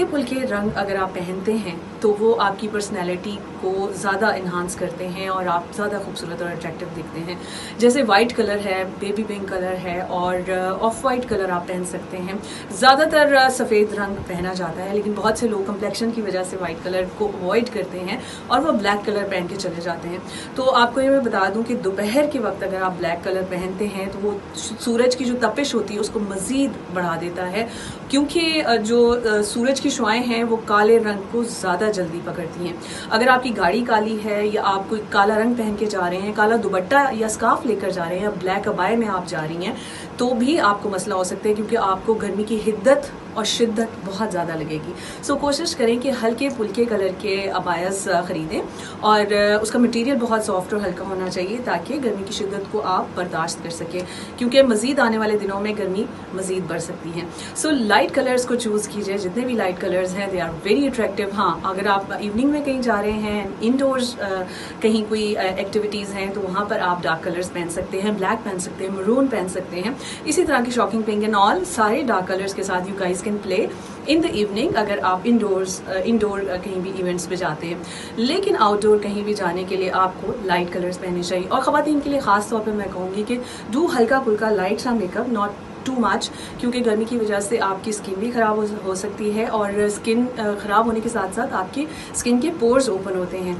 हल्के फुल्के रंग अगर आप पहनते हैं तो वो आपकी पर्सनैलिटी को ज़्यादा इन्हांस करते हैं और आप ज़्यादा खूबसूरत और अट्रैक्टिव दिखते हैं। जैसे वाइट कलर है, बेबी पिंक कलर है और ऑफ वाइट कलर आप पहन सकते हैं। ज़्यादातर सफ़ेद रंग पहना जाता है, लेकिन बहुत से लोग कम्प्लेक्शन की वजह से वाइट कलर को अवॉइड करते हैं और वो ब्लैक कलर पहन के चले जाते हैं। तो आपको ये मैं बता दूं कि दोपहर के वक्त अगर आप ब्लैक कलर पहनते हैं तो वो सूरज की जो तपिश होती है उसको मज़ीद बढ़ा देता है, क्योंकि जो सूरज की शुआएं हैं वो काले रंग को ज़्यादा जल्दी पकड़ती हैं। अगर आपकी गाड़ी काली है या आप कोई काला रंग पहन के जा रहे हैं, काला दुपट्टा या स्कार्फ लेकर जा रहे हैं या ब्लैक अबाए में आप जा रही हैं, तो भी आपको मसला हो सकता है, क्योंकि आपको गर्मी की हिद्दत और शिद्दत बहुत ज़्यादा लगेगी। सो कोशिश करें कि हल्के फुल्के कलर के अबायास ख़रीदें और उसका मटेरियल बहुत सॉफ्ट और हल्का होना चाहिए ताकि गर्मी की शिद्दत को आप बर्दाश्त कर सकें, क्योंकि मज़ीद आने वाले दिनों में गर्मी मज़ीद बढ़ सकती है। सो लाइट कलर्स को चूज़ कीजिए, जितने भी लाइट कलर्स हैं दे आर वेरी अट्रैक्टिव। हाँ, अगर आप इवनिंग में कहीं जा रहे हैं, इंडोर्स कहीं कोई एक्टिविटीज़ हैं, तो वहाँ पर आप डार्क कलर्स पहन सकते हैं, ब्लैक पहन सकते हैं, मरून पहन सकते हैं। इसी तरह की शॉकिंग पिंक एंड ऑल सारे डार्क कलर्स के साथ you guys can play in the evening अगर आप इंडोर कहीं भी इवेंट्स पे जाते हैं। लेकिन आउटडोर कहीं भी जाने के लिए आपको लाइट कलर्स पहनने चाहिए। और ख़वातीन के लिए ख़ास तौर पे मैं कहूँगी कि डू हल्का फुल्का लाइट सा मेकअप, नॉट टू मच, क्योंकि गर्मी की वजह से आपकी स्किन भी ख़राब हो सकती है और स्किन ख़राब होने के साथ साथ आपकी स्किन के पोर्स ओपन होते हैं।